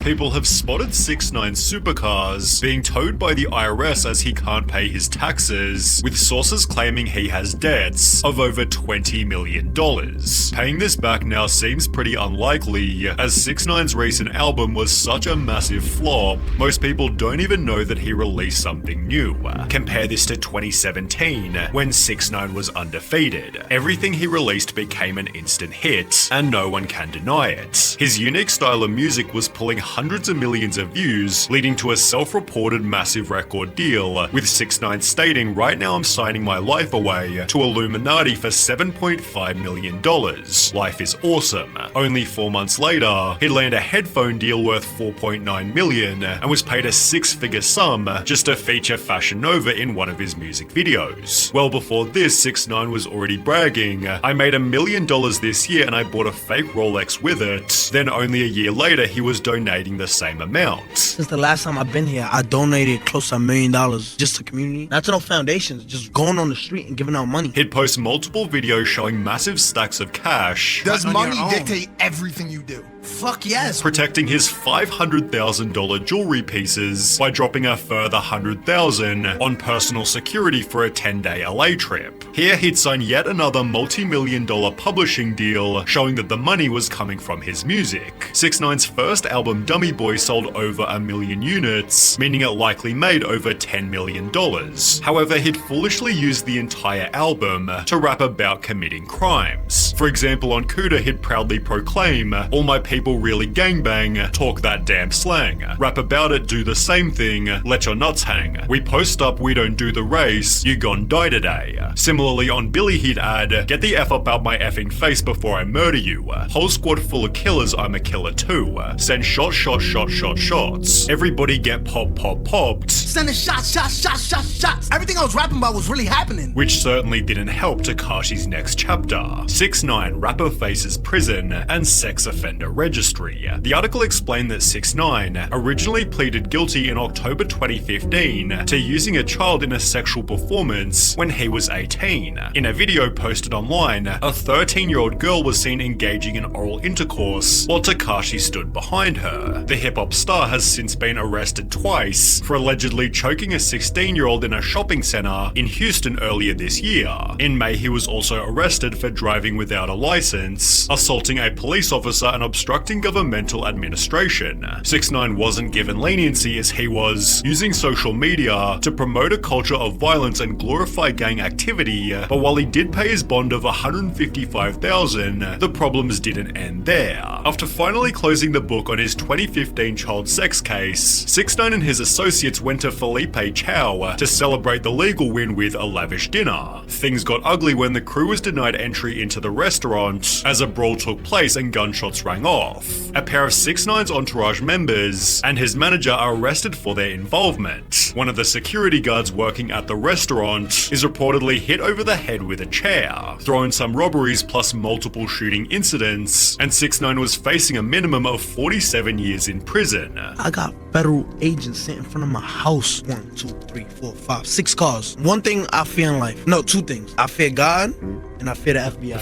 People have spotted 6ix9ine's supercars being towed by the IRS as he can't pay his taxes, with sources claiming he has debts of over $20 million. Paying this back now seems pretty unlikely, as 6ix9ine's recent album was such a massive flop, most people don't even know that he released something new. Compare this to 2017, when 6ix9ine was undefeated. Everything he released became an instant hit, and no one can deny it. His unique style of music was pulling hundreds of millions of views, leading to a self-reported massive record deal, with 6ix9ine stating, "Right now I'm signing my life away to Illuminati for $7.5 million. Life is awesome." Only 4 months later, he'd land a headphone deal worth $4.9 million and was paid a six-figure sum just to feature Fashion Nova in one of his music videos. Well before this, 6ix9ine was already bragging, "I made $1 million this year and I bought a fake Rolex with it." Then only a year later, he was donating the same amount. Since the last time I've been here, I donated close to $1 million just to community. Not to no foundations, just going on the street and giving out money. He'd post multiple videos showing massive stacks of cash. Does money dictate everything you do? Fuck yes. Protecting his $500,000 jewelry pieces by dropping a further $100,000 on personal security for a 10-day LA trip. Here he'd sign yet another multi-million-dollar publishing deal, showing that the money was coming from his music. 6ix9ine's first album, Dummy Boy, sold over 1 million units, meaning it likely made over $10 million. However, he'd foolishly used the entire album to rap about committing crimes. For example, on Cuda, he'd proudly proclaim, "All my people really gangbang, talk that damn slang. Rap about it, do the same thing, let your nuts hang. We post up, we don't do the race, you gon' die today." Similarly, on Billy, he'd add, "Get the F up out my effing face before I murder you. Whole squad full of killers, I'm a killer too. Send shots. Everybody get popped." Sending shots. Everything I was rapping about was really happening. Which certainly didn't help Tekashi's next chapter. 6ix9ine, rapper faces prison and sex offender registry. The article explained that 6ix9ine originally pleaded guilty in October 2015 to using a child in a sexual performance when he was 18. In a video posted online, a 13-year-old girl was seen engaging in oral intercourse while Tekashi stood behind her. The hip-hop star has since been arrested twice for allegedly choking a 16-year-old in a shopping center in Houston earlier this year. In May, he was also arrested for driving without a license, assaulting a police officer, and obstructing governmental administration. 6ix9ine wasn't given leniency as he was using social media to promote a culture of violence and glorify gang activity, but while he did pay his bond of $155,000, the problems didn't end there. After finally closing the book on his 2015 child sex case, 6ix9ine and his associates went to Felipe Chow to celebrate the legal win with a lavish dinner. Things got ugly when the crew was denied entry into the restaurant as a brawl took place and gunshots rang off. A pair of 6ix9ine's entourage members and his manager are arrested for their involvement. One of the security guards working at the restaurant is reportedly hit over the head with a chair, thrown some robberies plus multiple shooting incidents, and 6ix9ine was facing a minimum of 47 years in prison. I got federal agents sitting in front of my house. 1, 2, 3, 4, 5, 6 cars. One thing I fear in life. No, 2 things. I fear God and I fear the FBI.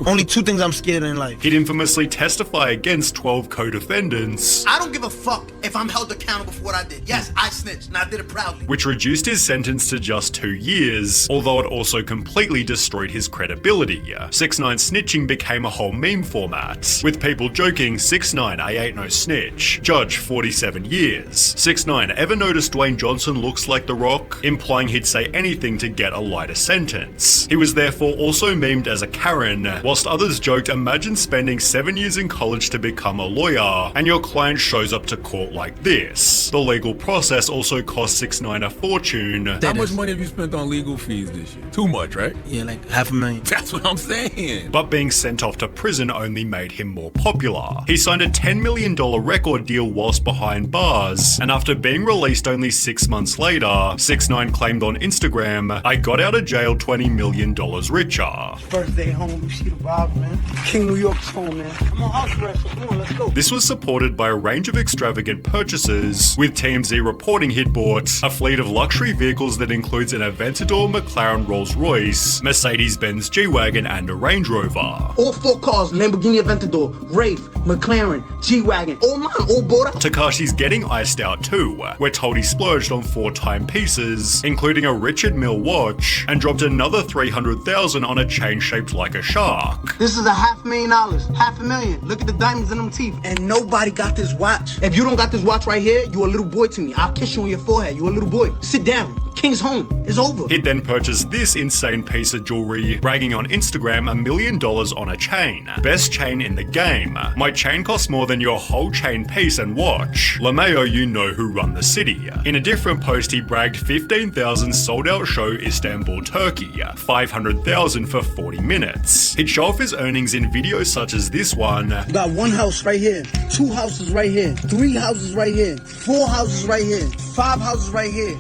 Only 2 things I'm scared of in life. He'd infamously testify against 12 co-defendants, I don't give a fuck if I'm held accountable for what I did. Yes, I snitched and I did it proudly. which reduced his sentence to just 2 years, although it also completely destroyed his credibility. 6ix9ine snitching became a whole meme format, with people joking, "6ix9ine, I ain't no snitch. Judge, 47 years. 6ix9ine, ever notice Dwayne Johnson looks like The Rock?" implying he'd say anything to get a lighter sentence. He was therefore also memed as a Karen, whilst others joked, "Imagine spending 7 years in college to become a lawyer, and your client shows up to court like this." The legal process also cost 6ix9ine a fortune. How much money have you spent on legal fees this year? Too much, right? Yeah, like $500,000. That's what I'm saying. But being sent off to prison only made him more popular. He signed a $10 million record deal whilst behind bars, and after being released only 6 months later, 6ix9ine claimed on Instagram, "I got out of jail $20 million richer." First day home, you see the vibes, man. King New York's home, man. I'm on house arrest, so come on, let's go. This was supported by a range of extravagant purchases, with TMZ reporting he'd bought a fleet of luxury vehicles that includes an Aventador McLaren Rolls-Royce, Mercedes-Benz G-Wagon, and a Range Rover. All 4 cars, Lamborghini Aventador, Wraith, McLaren, G-Wagon, all mine, all bought up. Tekashi's getting iced out too. We're told he splurged on 4 timepieces, including a Richard Mille watch, and dropped another $300,000 on a chain shaped like a shark. This is $500,000, $500,000. Look at the diamonds in them teeth. And nobody got this watch. If you don't got this watch right here, you a little boy to me. I'll kiss you on your forehead. You a little boy. Sit down. King's home. It's over. He'd then purchased this insane piece of jewelry, bragging on Instagram $1 million on a chain. Best chain in the game. My chain costs more than your whole chain piece and watch. LeMayo, you know who run the city. In a different post, he bragged 15,000 sold out show Istanbul, Turkey. 500,000 for 40 minutes. He'd show off his earnings in videos such as this one. You got 1 house right here, 2 houses right here, 3 houses right here, 4 houses right here, 5 houses right here.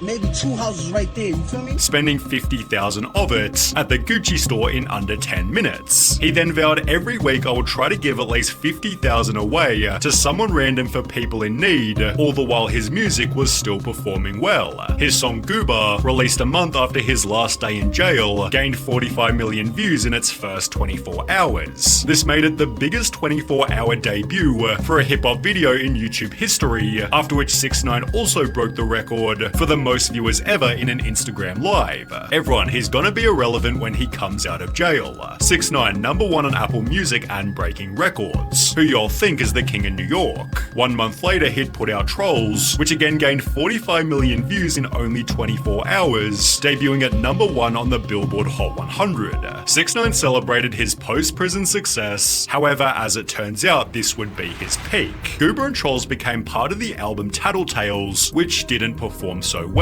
Maybe 2 houses right there, you feel me? Spending 50,000 of it at the Gucci store in under 10 minutes. He then vowed every week I would try to give at least 50,000 away to someone random for people in need, all the while his music was still performing well. His song Goober, released a month after his last day in jail, gained 45 million views in its first 24 hours. This made it the biggest 24-hour debut for a hip-hop video in YouTube history, after which 6ix9ine also broke the record for the most viewers ever in an Instagram live. Everyone, he's gonna be irrelevant when he comes out of jail. 6ix9ine, #1 on Apple Music and breaking records. Who y'all think is the king in New York? 1 month later, he'd put out Trolls, which again gained 45 million views in only 24 hours, debuting at #1 on the Billboard Hot 100. 6ix9ine celebrated his post-prison success. However, as it turns out, this would be his peak. Goober and Trolls became part of the album Tattletales, which didn't perform so well.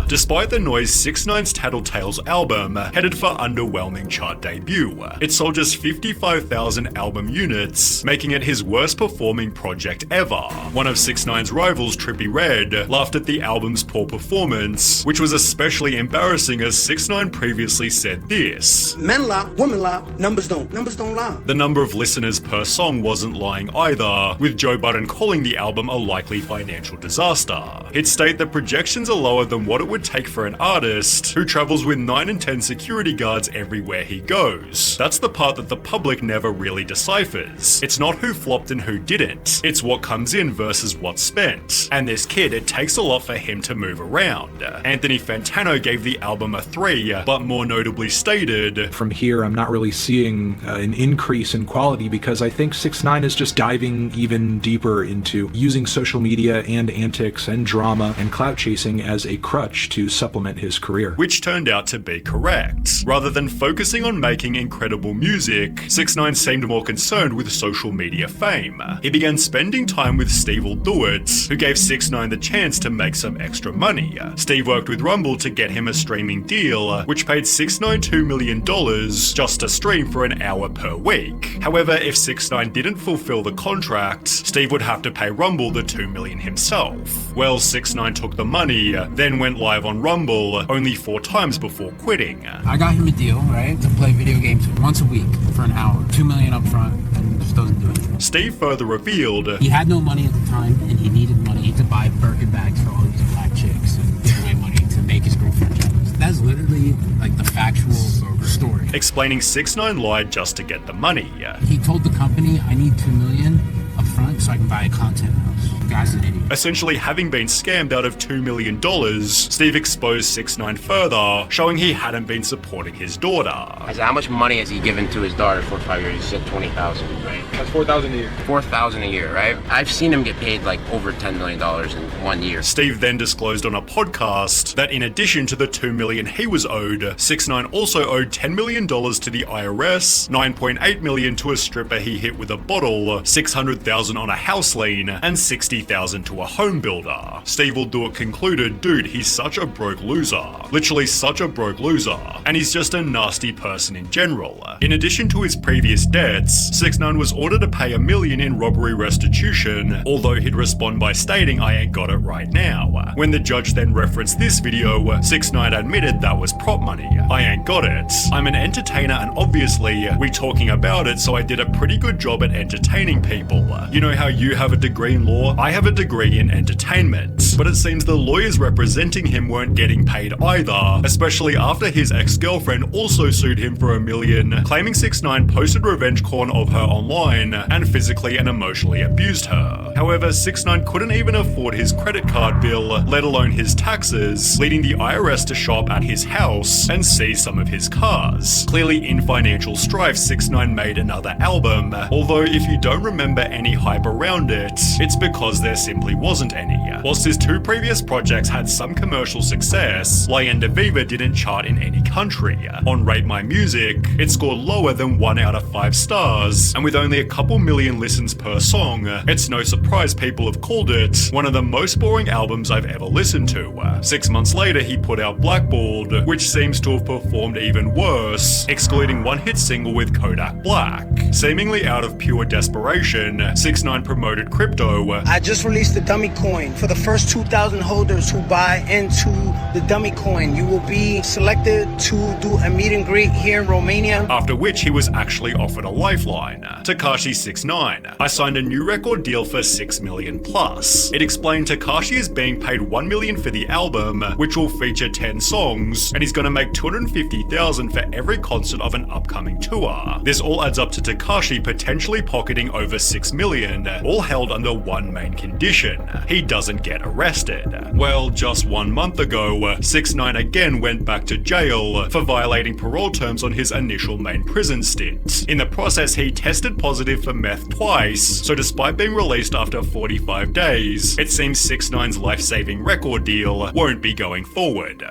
Despite the noise, 6ix9ine's Tattletales album headed for underwhelming chart debut. It sold just 55,000 album units, making it his worst performing project ever. One of 6ix9ine's rivals, Trippie Redd, laughed at the album's poor performance, which was especially embarrassing as 6ix9ine previously said this. Men lie, women lie, numbers don't lie. The number of listeners per song wasn't lying either, with Joe Budden calling the album a likely financial disaster. He'd state that projections are lower than what it would take for an artist who travels with 9 and 10 security guards everywhere he goes. That's the part that the public never really deciphers. It's not who flopped and who didn't. It's what comes in versus what's spent. And this kid, it takes a lot for him to move around. Anthony Fantano gave the album a 3, but more notably stated, "From here, I'm not really seeing an increase in quality because I think 6ix9ine is just diving even deeper into using social media and antics and drama and clout chasing as a crutch to supplement his career." Which turned out to be correct. Rather than focusing on making incredible music, 6ix9ine seemed more concerned with social media fame. He began spending time with Steve Will Do It, who gave 6ix9ine the chance to make some extra money. Steve worked with Rumble to get him a streaming deal, which paid 6ix9ine $2 million just to stream for an hour per week. However, if 6ix9ine didn't fulfill the contract, Steve would have to pay Rumble the $2 million himself. Well, 6ix9ine took the money, then went live on Rumble only 4 times before quitting. I got him a deal, right, to play video games once a week for an hour. $2 million up front, and just doesn't do anything. Steve further revealed he had no money at the time, and he needed money to buy Birkin bags for all these black chicks and give away money to make his girlfriend jealous. That's literally like the factual story. Explaining 6ix9ine lied just to get the money. He told the company, I need $2 million up front so I can buy a content house. The guy's an idiot. Essentially, having been scammed out of $2 million, Steve exposed 6ix9ine further, showing he hadn't been supporting his daughter. I said, how much money has he given to his daughter for 5 years? He said $20,000, right? That's $4,000 a year. $4,000 a year, right? I've seen him get paid like over $10 million in 1 year. Steve then disclosed on a podcast that in addition to the $2 million he was owed, 6ix9ine also owed $10 million to the IRS, $9.8 million to a stripper he hit with a bottle, $600,000 on a house lien, and $60,000 to a home builder. Steve Will Do It concluded, dude, he's such a broke loser. Literally such a broke loser. And he's just a nasty person in general. In addition to his previous debts, 6ix9ine was ordered to pay $1 million in robbery restitution, although he'd respond by stating, I ain't got it right now. When the judge then referenced this video, 6ix9ine admitted that was prop money. I ain't got it. I'm an entertainer and obviously we talking about it, so I did a pretty good job at entertaining people. You know how you have a degree in law? I have a degree in entertainment. But it seems the lawyers representing him weren't getting paid either, especially after his ex-girlfriend also sued him for $1 million, claiming 6ix9ine posted revenge porn of her online and physically and emotionally abused her. However, 6ix9ine couldn't even afford his credit card bill, let alone his taxes, leading the IRS to show up at his house and seize some of his cars. Clearly in financial strife, 6ix9ine made another album, although if you don't remember any hype around it, it's because there simply wasn't any. Whilst his 2 previous projects had some commercial success, Leyenda Viva didn't chart in any country. On Rate My Music, it scored lower than 1 out of 5 stars, and with only a couple million listens per song, it's no surprise people have called it one of the most boring albums I've ever listened to. 6 months later, he put out Blackballed, which seems to have performed even worse, excluding one hit single with Kodak Black. Seemingly out of pure desperation, 6ix9ine promoted crypto. I just released the dummy coin. For the first 2,000 holders who buy into the dummy coin, you will be selected to do a meet and greet here in Romania. After which he was actually offered a lifeline. Tekashi 6ix9ine. I signed a new record deal for $6 million plus. It explained Tekashi is being paid $1 million for the album, which will feature 10 songs, and he's gonna make $250,000 for every concert of an upcoming tour. This all adds up to Tekashi potentially pocketing over $6 million, all held under one main condition: he doesn't get arrested. Well, just 1 month ago, 6ix9ine again went back to jail for violating parole terms on his initial main prison stint. In the process, he tested positive for meth twice, so despite being released after 45 days, it seems 6ix9ine's life-saving record deal won't be going forward.